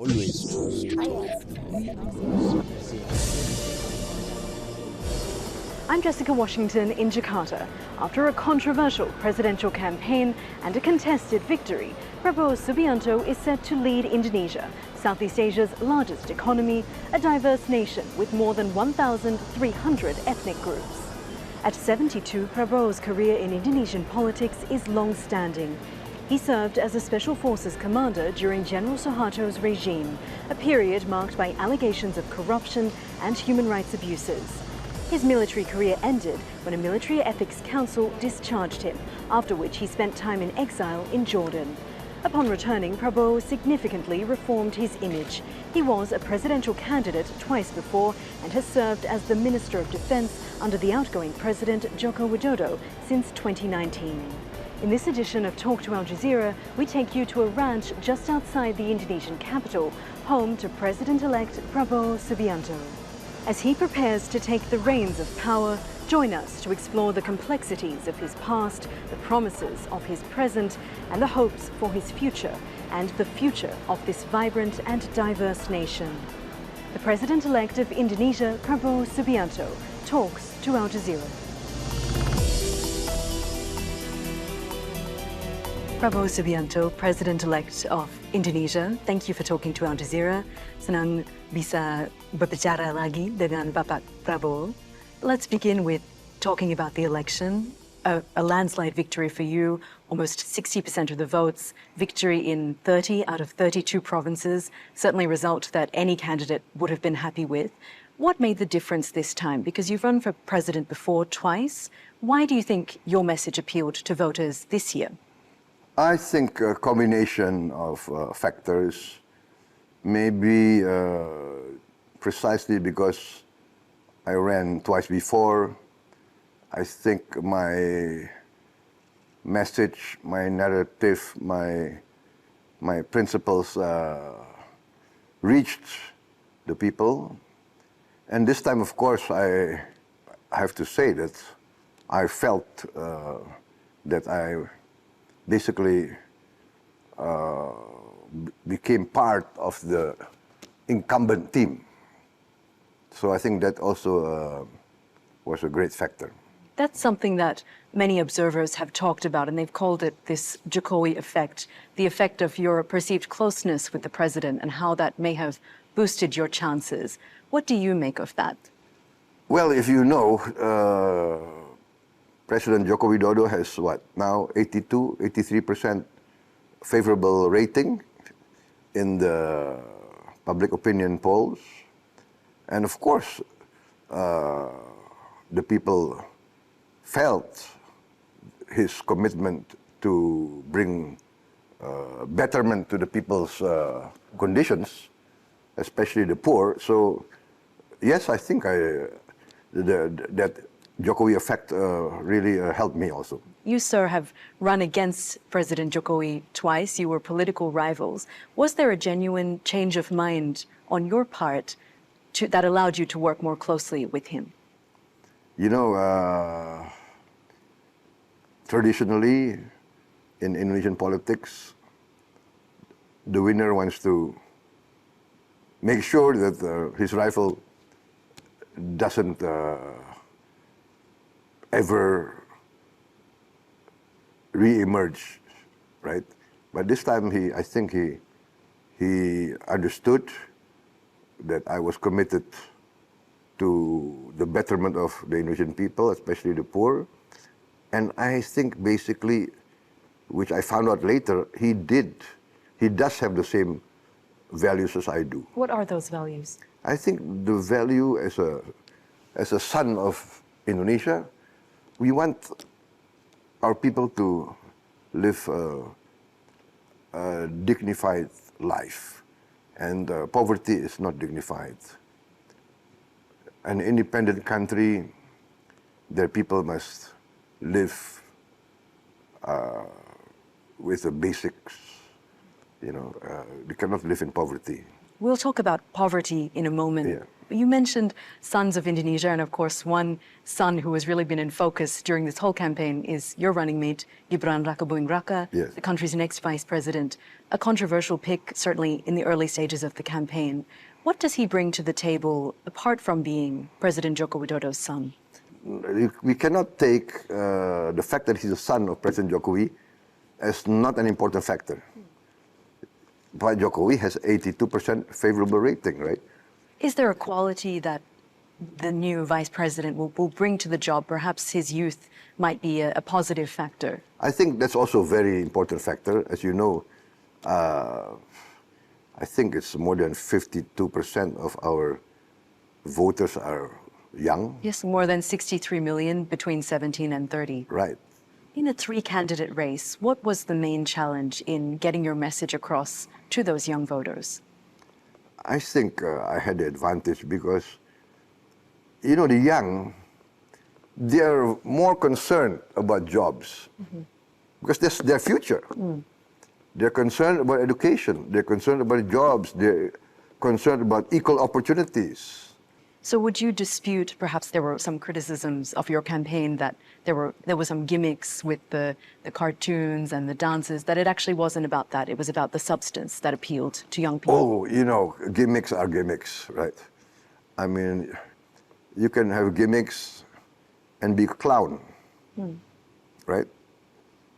Always choose truth. I'm Jessica Washington in Jakarta. After a controversial presidential campaign and a contested victory, Prabowo Subianto is set to lead Indonesia, Southeast Asia's largest economy, a diverse nation with more than 1,300 ethnic groups. At 72, Prabowo's career in Indonesian politics is long-standing. He served as a Special Forces commander during General Suharto's regime, a period marked by allegations of corruption and human rights abuses. His military career ended when a military ethics council discharged him, after which he spent time in exile in Jordan. Upon returning, Prabowo significantly reformed his image. He was a presidential candidate twice before and has served as the Minister of Defense under the outgoing President Joko Widodo since 2019. In this edition of Talk to Al Jazeera, we take you to a ranch just outside the Indonesian capital, home to President-elect Prabowo Subianto. As he prepares to take the reins of power, join us to explore the complexities of his past, the promises of his present, and the hopes for his future, and the future of this vibrant and diverse nation. The President-elect of Indonesia, Prabowo Subianto, talks to Al Jazeera. Prabowo Subianto, President-elect of Indonesia, thank you for talking to Al Jazeera. Senang bisa berbicara lagi dengan Bapak Prabowo. Let's begin with talking about the election. A landslide victory for you, almost 60% of the votes, victory in 30 out of 32 provinces, certainly a result that any candidate would have been happy with. What made the difference this time? Because you've run for president before twice. Why do you think your message appealed to voters this year? I think a combination of factors, maybe precisely because I ran twice before. I think my message, my narrative, my principles reached the people. And this time, of course, I have to say that I felt that I basically became part of the incumbent team. So I think that also was a great factor. That's something that many observers have talked about, and they've called it this Jokowi effect, the effect of your perceived closeness with the president and how that may have boosted your chances. What do you make of that? Well, if you know, President Joko Widodo has what, now 82, 83% favorable rating in the public opinion polls. And of course, the people felt his commitment to bring betterment to the people's conditions, especially the poor. So yes, I think that Jokowi effect really helped me also. You, sir, have run against President Jokowi twice. You were political rivals. Was there a genuine change of mind on your part that allowed you to work more closely with him? You know, traditionally in Indonesian politics, the winner wants to make sure that his rival doesn't ever re-emerge, right? But this time, I think he understood that I was committed to the betterment of the Indonesian people, especially the poor. And I think basically, which I found out later, he does have the same values as I do. What are those values? I think the value as a son of Indonesia, we want our people to live a dignified life. And poverty is not dignified. An independent country, their people must live with the basics. You know, they cannot live in poverty. We'll talk about poverty in a moment. Yeah. You mentioned sons of Indonesia, and of course, one son who has really been in focus during this whole campaign is your running mate, Gibran Rakebuming Raka, Yes. the country's next vice president. A controversial pick, certainly in the early stages of the campaign. What does he bring to the table, apart from being President Joko Widodo's son? We cannot take the fact that he's a son of President Jokowi as not an important factor. But Jokowi has 82% favorable rating, right? Is there a quality that the new vice president will bring to the job? Perhaps his youth might be a positive factor. I think that's also a very important factor. As you know, I think it's more than 52% of our voters are young. Yes, more than 63 million between 17 and 30. Right. In a three-candidate race, what was the main challenge in getting your message across to those young voters? I think I had the advantage because, you know, the young, they're more concerned about jobs because that's their future. They're concerned about education. They're concerned about jobs. They're concerned about equal opportunities. So would you dispute, perhaps there were some criticisms of your campaign that there were some gimmicks with the cartoons and the dances, that it actually wasn't about that, it was about the substance that appealed to young people? Oh, you know, gimmicks are gimmicks, right? I mean, you can have gimmicks and be a clown, right?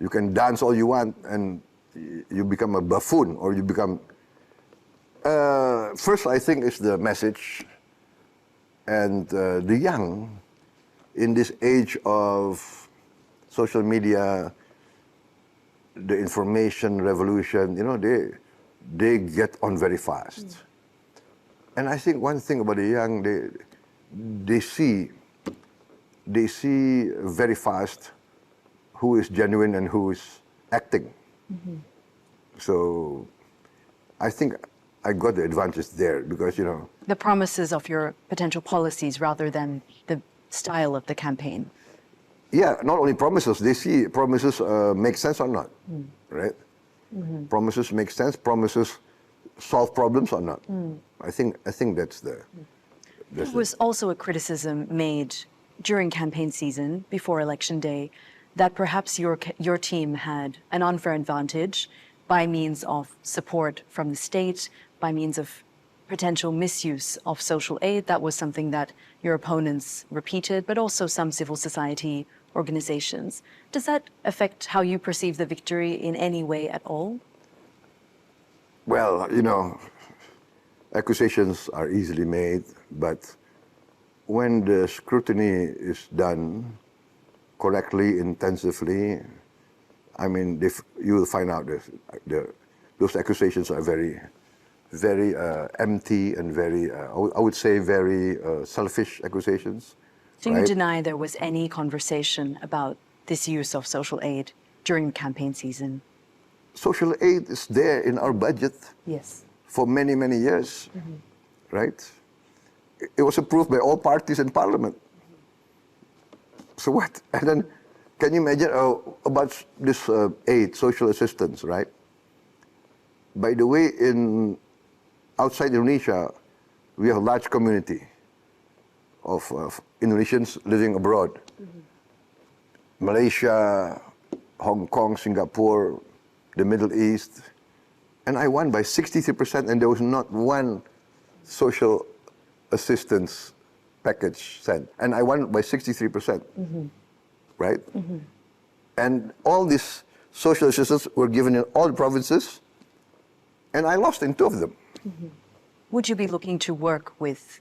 You can dance all you want and you become a buffoon, or you become... First, I think, is the message. And the young, in this age of social media, the information revolution, you know, they get on very fast. And I think one thing about the young, they see very fast who is genuine and who is acting. So I think I got the advantage there because, you know... The promises of your potential policies rather than the style of the campaign. Yeah, not only promises, they see promises make sense or not, right? Promises make sense, promises solve problems or not. I think that's the... There was also a criticism made during campaign season, before election day, that perhaps your team had an unfair advantage by means of support from the state, by means of potential misuse of social aid. That was something that your opponents repeated, but also some civil society organizations. Does that affect how you perceive the victory in any way at all? Well, you know, accusations are easily made, but when the scrutiny is done correctly, intensively, I mean, you will find out those accusations are very empty and very, I would say, very selfish accusations. So right? you deny there was any conversation about this use of social aid during campaign season? Social aid is there in our budget for many, many years, right? It was approved by all parties in parliament. So what? And then, can you imagine about this aid, social assistance, right? By the way, outside Indonesia, we have a large community of Indonesians living abroad. Malaysia, Hong Kong, Singapore, the Middle East. And I won by 63%, and there was not one social assistance package sent. And I won by 63%, right? And all these social assistance were given in all the provinces, and I lost in 2 of them. Would you be looking to work with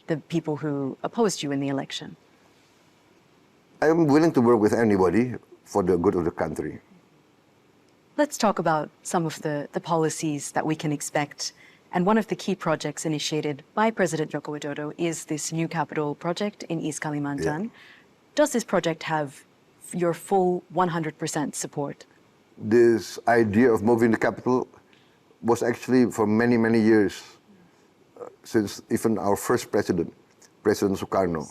the people who opposed you in the election? I am willing to work with anybody for the good of the country. Let's talk about some of the policies that we can expect. And one of the key projects initiated by President Joko Widodo is this new capital project in East Kalimantan. Yeah. Does this project have your full 100% support? This idea of moving the capital was actually for many, many years, since even our first president, President Sukarno.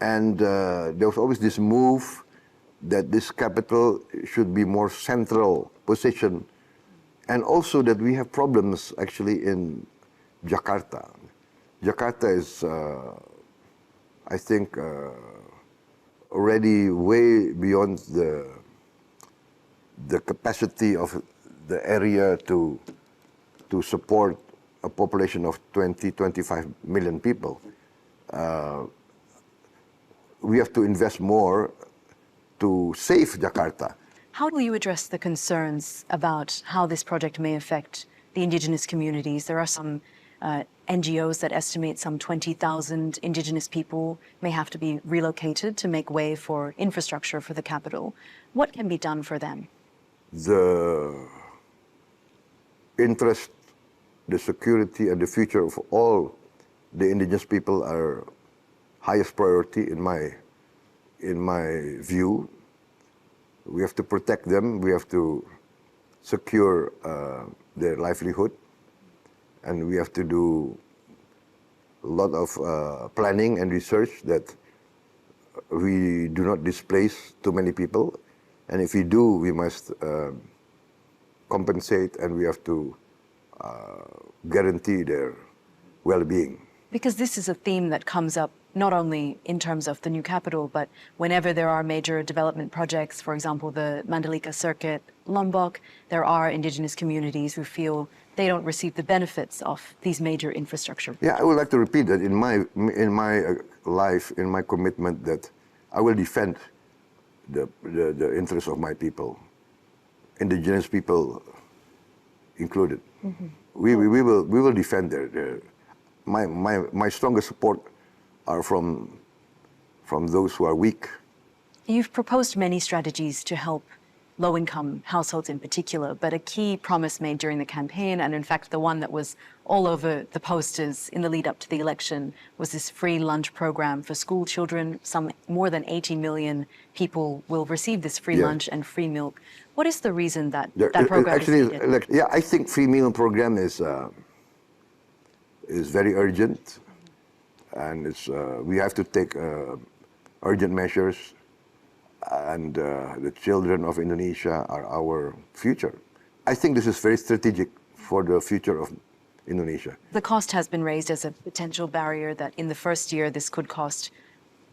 And there was always this move that this capital should be more central position And also that we have problems actually in Jakarta. Jakarta is, I think, already way beyond the capacity of the area to support a population of 25 million people. We have to invest more to save Jakarta. How will you address the concerns about how this project may affect the indigenous communities? There are some NGOs that estimate some 20,000 indigenous people may have to be relocated to make way for infrastructure for the capital. What can be done for them? The interest, the security, and the future of all the indigenous people are highest priority in my view. We have to protect them. We have to secure their livelihood, and we have to do a lot of planning and research that we do not displace too many people. And if we do, we must compensate, and we have to guarantee their well-being. Because this is a theme that comes up not only in terms of the new capital, but whenever there are major development projects, for example, the Mandalika Circuit, Lombok, there are indigenous communities who feel they don't receive the benefits of these major infrastructure. Yeah, I would like to repeat that in my life, in my commitment, that I will defend the interests of my people, indigenous people included. Mm-hmm. We will defend my strongest support are from those who are weak. You've proposed many strategies to help low-income households in particular, but a key promise made during the campaign, and in fact the one that was all over the posters in the lead up to the election, was this free lunch program for school children. More than 80 million people will receive this free lunch and free milk. What is the reason that that program actually is needed? Yeah, I think free meal program is very urgent, and we have to take urgent measures, and the children of Indonesia are our future. I think this is very strategic for the future of Indonesia. The cost has been raised as a potential barrier that in the first year this could cost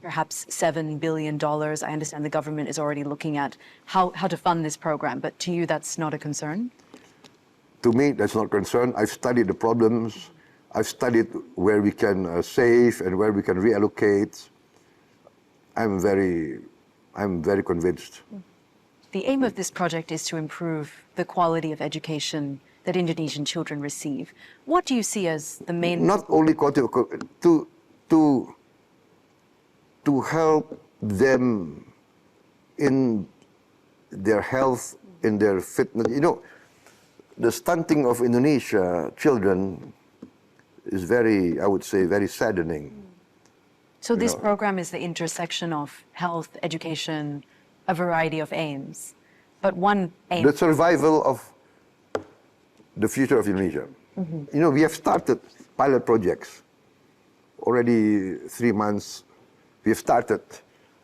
perhaps $7 billion. I understand the government is already looking at how to fund this program, but to you that's not a concern? To me, that's not a concern. I've studied the problems. I've studied where we can save and where we can reallocate. I'm very convinced. The aim of this project is to improve the quality of education that Indonesian children receive. What do you see as the main... Not only quality, to help them in their health, in their fitness. You know, the stunting of Indonesia children is very, I would say, very saddening. So this program is the intersection of health, education, a variety of aims. But one aim... The survival of the future of Indonesia. Mm-hmm. You know, we have started pilot projects. Already 3 months, we have started,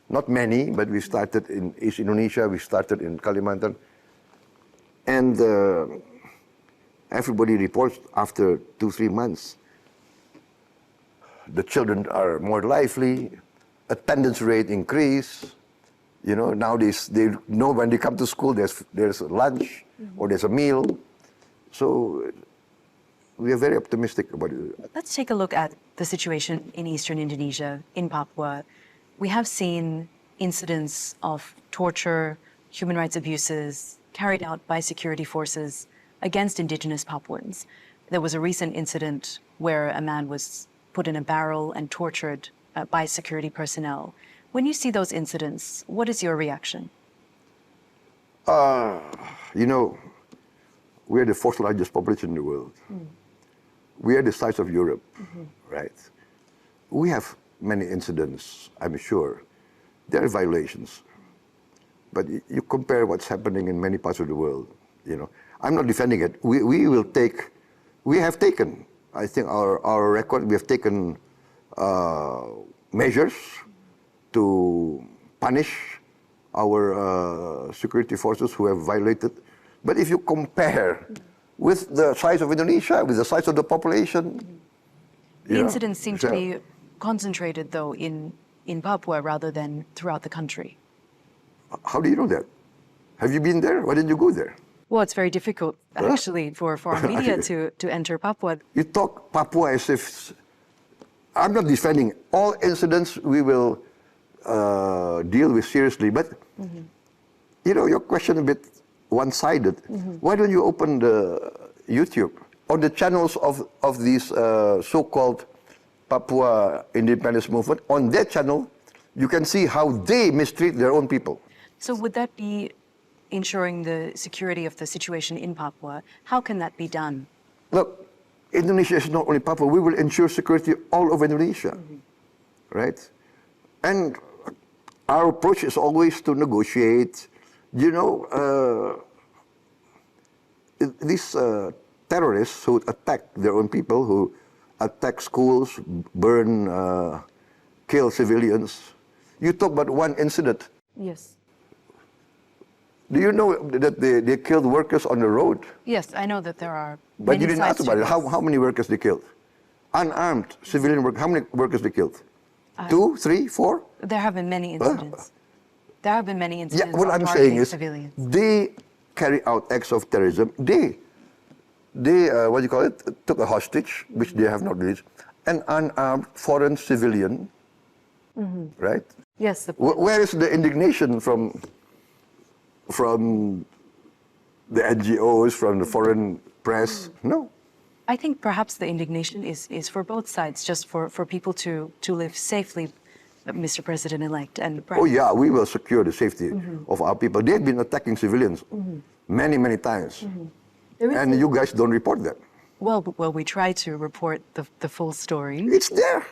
not many, but we started in East Indonesia, we started in Kalimantan. And everybody reports after 2-3 months, the children are more lively, attendance rate increase. You know, nowadays they know when they come to school there's lunch or there's a meal. So we are very optimistic about it. Let's take a look at the situation in eastern Indonesia, in Papua. We have seen incidents of torture, human rights abuses carried out by security forces against indigenous Papuans. There was a recent incident where a man was put in a barrel and tortured by security personnel. When you see those incidents, what is your reaction? You know, we are the fourth largest population in the world. Mm. We are the size of Europe, right? We have many incidents, I'm sure. There are violations. But you compare what's happening in many parts of the world, you know. I'm not defending it. We have taken, I think our record, we have taken measures to punish our security forces who have violated. But if you compare with the size of Indonesia, with the size of the population. The incidents seem to be concentrated, though, in Papua rather than throughout the country. How do you know that? Have you been there? Why didn't you go there? Well, it's very difficult, actually, for foreign media to enter Papua. You talk Papua as if... I'm not defending all incidents we will deal with seriously, but you know, your question a bit one-sided. Why don't you open the YouTube on the channels of these so-called Papua independence movement? On their channel, you can see how they mistreat their own people. So would that be ensuring the security of the situation in Papua? How can that be done? Look, Indonesia is not only Papua. We will ensure security all over Indonesia, right? And our approach is always to negotiate. You know, these terrorists who attack their own people, who attack schools, burn, kill civilians. You talk about one incident. Yes. Do you know that they killed workers on the road? Yes, I know that there are. But you didn't ask about it. How many workers they killed? Unarmed civilian workers. How many workers they killed? 2, 3, 4? There have been many incidents. There have been many incidents. Yeah, what I'm saying is, civilians. they carry out acts of terrorism. They what do you call it? Took a hostage, which they have not released, an unarmed foreign civilian, right? Yes. Where is the indignation from the NGOs, from the foreign press? No. I think perhaps the indignation is for both sides, just for people to live safely, Mr. President-elect. And oh yeah, we will secure the safety of our people. They've been attacking civilians many, many times. And you guys don't report that. Well, we try to report the full story. It's there.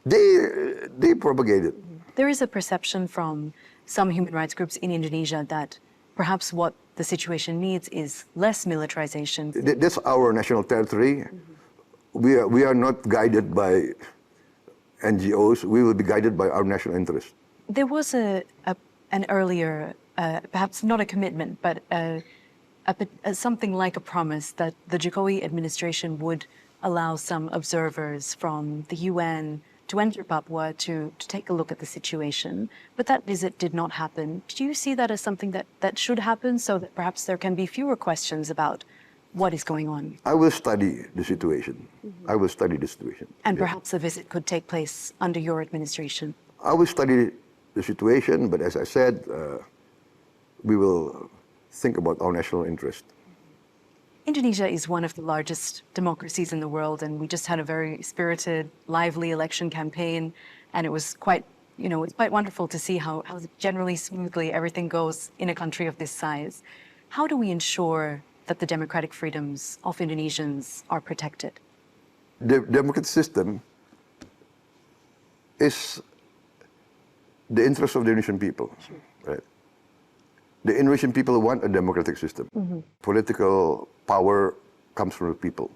They propagate it. There is a perception from some human rights groups in Indonesia that perhaps what the situation needs is less militarization. That's our national territory. We are not guided by NGOs. We will be guided by our national interest. There was an earlier, perhaps not a commitment, but something like a promise that the Jokowi administration would allow some observers from the UN to enter Papua to take a look at the situation. But that visit did not happen. Do you see that as something that should happen so that perhaps there can be fewer questions about what is going on? I will study the situation. I will study the situation. And perhaps a visit could take place under your administration? I will study the situation, but as I said, we will think about our national interest. Indonesia is one of the largest democracies in the world, and we just had a very spirited, lively election campaign, and it was quite, it's quite wonderful to see how generally smoothly everything goes in a country of this size. How do we ensure that the democratic freedoms of Indonesians are protected? The democratic system is the interest of the Indonesian people, right? The Indonesian people want a democratic system. Political power comes from the people.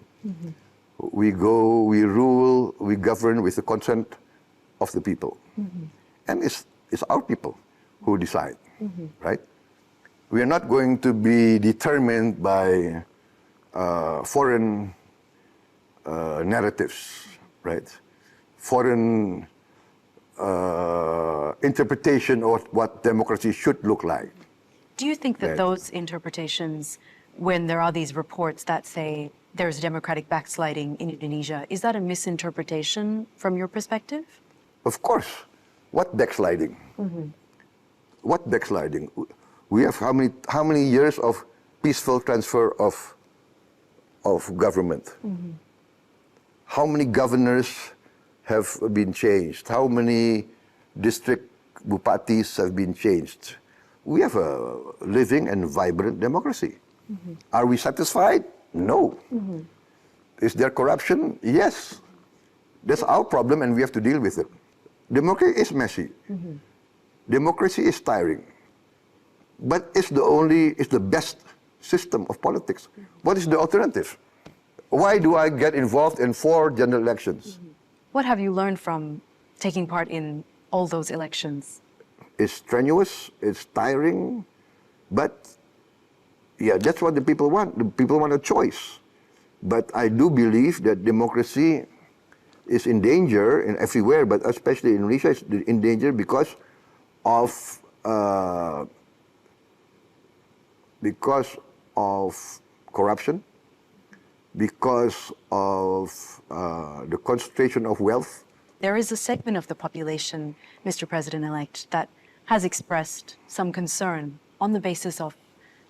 We go, we rule, we govern with the consent of the people. And it's our people who decide, right? We are not going to be determined by foreign narratives, right? Foreign interpretation of what democracy should look like. Do you think that those interpretations, when there are these reports that say there's democratic backsliding in Indonesia, is that a misinterpretation from your perspective? Of course. What backsliding? What backsliding? We have how many years of peaceful transfer of government? How many governors have been changed? How many district bupatis have been changed? We have a living and vibrant democracy. Are we satisfied? No. Is there corruption? Yes. That's our problem and we have to deal with it. Democracy is messy. Democracy is tiring. But it's the best system of politics. What is the alternative? Why do I get involved in 4 general elections? What have you learned from taking part in all those elections? It's strenuous, it's tiring, but Yeah, that's what the people want. The people want a choice. But I do believe that democracy is in danger in everywhere, but especially in Indonesia, it's in danger because of corruption, because of the concentration of wealth. There is a segment of the population, Mr. President-elect, that has expressed some concern on the basis of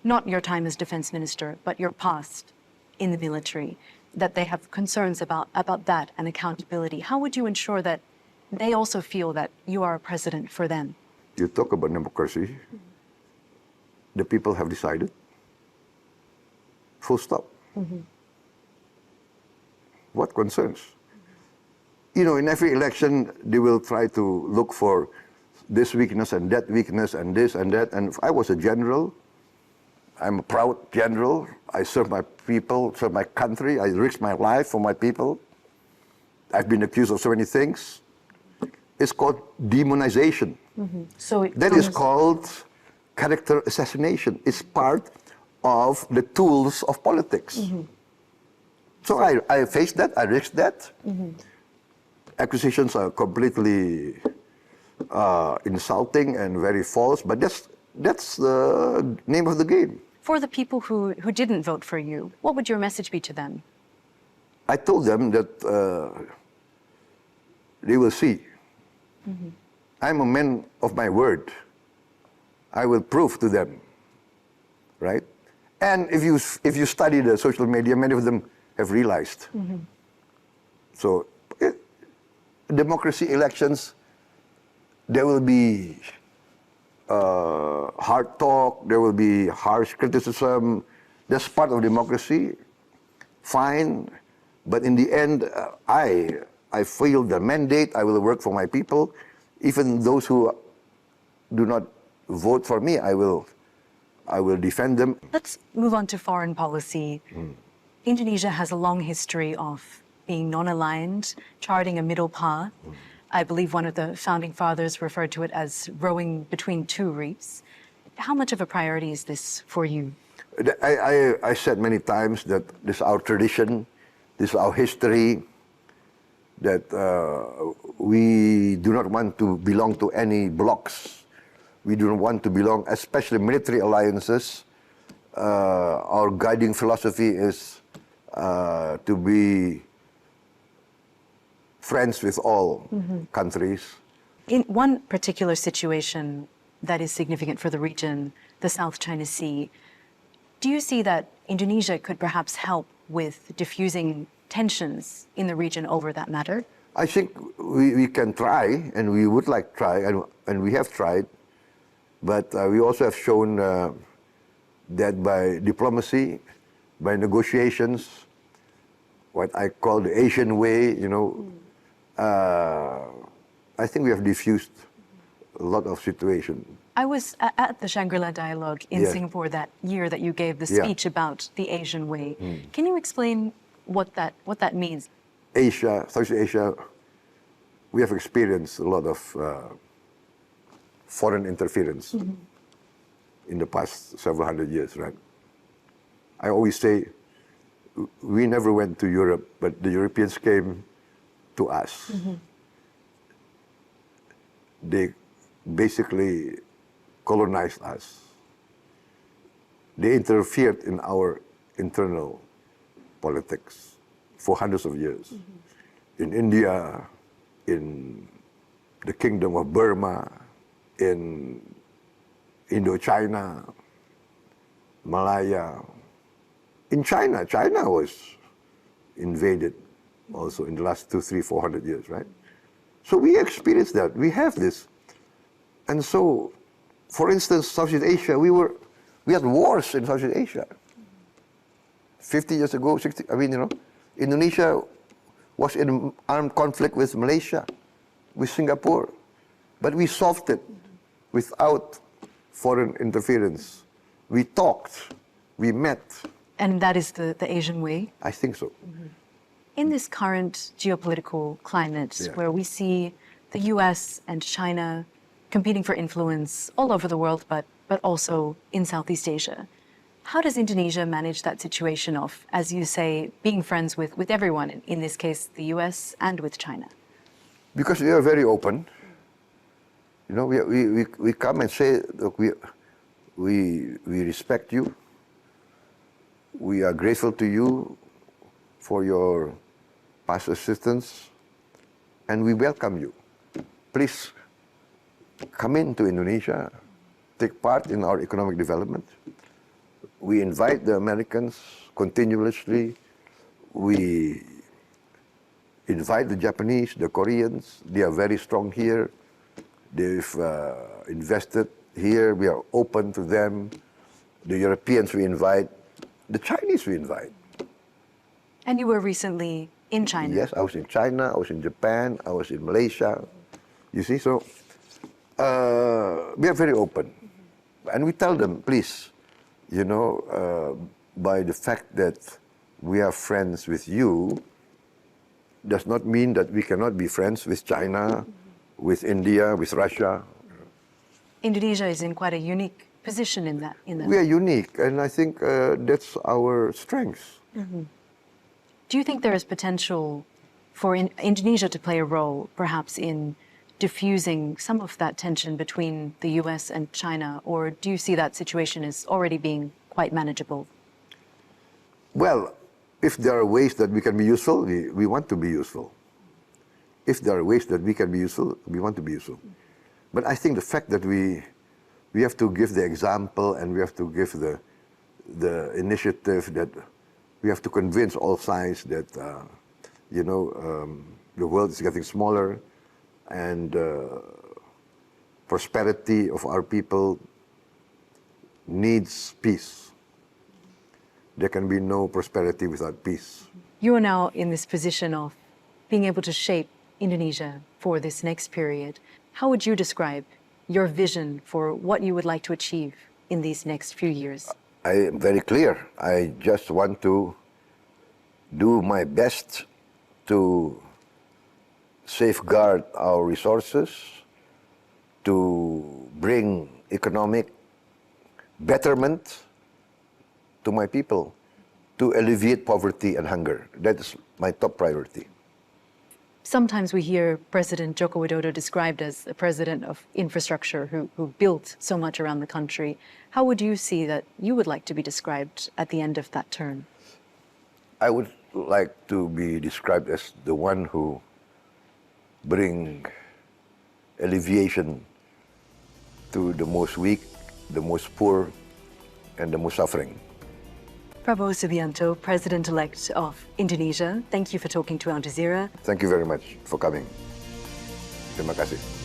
not your time as defense minister, but your past in the military, that they have concerns about that and accountability. How would you ensure that they also feel that you are a president for them? You talk about democracy, the people have decided. Full stop. What concerns? You know, in every election, they will try to look for this weakness and that weakness and this and that. And if I was a general, I'm a proud general. I serve my people, serve my country. I risk my life for my people. I've been accused of so many things. It's called demonization. So that is called character assassination. It's part of the tools of politics. So I faced that, I risked that. Accusations are completely insulting and very false, but that's the name of the game. For the people who didn't vote for you, what would your message be to them? I told them that they will see. I'm a man of my word. I will prove to them, right? And if you study the social media, many of them have realized. So, democracy elections, there will be hard talk, there will be harsh criticism. That's part of democracy. Fine, but in the end, I feel the mandate. I will work for my people. Even those who do not vote for me, I will defend them. Let's move on to foreign policy. Indonesia has a long history of being non-aligned, charting a middle path. I believe one of the founding fathers referred to it as rowing between two reefs. How much of a priority is this for you? I said many times that this is our tradition, this is our history, that we do not want to belong to any blocs. We do not want to belong, especially military alliances. Our guiding philosophy is to be friends with all countries. In one particular situation that is significant for the region, the South China Sea, do you see that Indonesia could perhaps help with diffusing tensions in the region over that matter? I think we can try, and we would like to try, and we have tried, but we also have shown that by diplomacy, by negotiations, what I call the Asian way, you know, I think we have diffused a lot of situations. I was at the Shangri-La Dialogue in Singapore that year that you gave the speech about the Asian way. Can you explain what that means? Asia, Southeast Asia, we have experienced a lot of foreign interference in the past several hundred years, right? I always say, we never went to Europe, but the Europeans came to us. They basically colonized us. They interfered in our internal politics for hundreds of years. In India, in the Kingdom of Burma, in Indochina, Malaya. In China, China was invaded also in the last 200, 300, 400 years, right? So we experienced that, we have this. And so, for instance, Southeast Asia, we had wars in Southeast Asia. 50 years ago, 60, I mean, you know, Indonesia was in armed conflict with Malaysia, with Singapore. But we solved it without foreign interference. We talked, we met. And that is the Asian way? I think so. In this current geopolitical climate where we see the US and China competing for influence all over the world, but also in Southeast Asia, How does Indonesia manage that situation of, as you say, being friends with everyone, in this case, the US and with China? Because we are very open. You know, we come and say, look, we respect you. We are grateful to you for your past assistance, and we welcome you. Please come into Indonesia, take part in our economic development. We invite the Americans continuously. We invite the Japanese, the Koreans. They are very strong here. They've invested here. We are open to them. The Europeans we invite. The Chinese we invite. And you were recently in China. Yes, I was in China, I was in Japan, I was in Malaysia. You see, so we are very open. And we tell them, please, you know, by the fact that we are friends with you, does not mean that we cannot be friends with China, with India, with Russia. Indonesia is in quite a unique position in that. We are unique, and I think that's our strength. Do you think there is potential for Indonesia to play a role, perhaps, in diffusing some of that tension between the US and China, or do you see that situation as already being quite manageable? Well, if there are ways that we can be useful, we want to be useful. If there are ways that we can be useful, we want to be useful. But I think the fact that we have to give the example, and we have to give the initiative, that we have to convince all sides that, you know, the world is getting smaller, and prosperity of our people needs peace. There can be no prosperity without peace. You are now in this position of being able to shape Indonesia for this next period. How would you describe your vision for what you would like to achieve in these next few years? I am very clear. I just want to do my best to safeguard our resources, to bring economic betterment to my people, to alleviate poverty and hunger. That is my top priority. Sometimes we hear President Joko Widodo described as a president of infrastructure who built so much around the country. How would you see that you would like to be described at the end of that term? I would like to be described as the one who bring alleviation to the most weak, the most poor, and the most suffering. Prabowo Subianto, President-elect of Indonesia, thank you for talking to Al Jazeera. Thank you very much for coming. Terima kasih.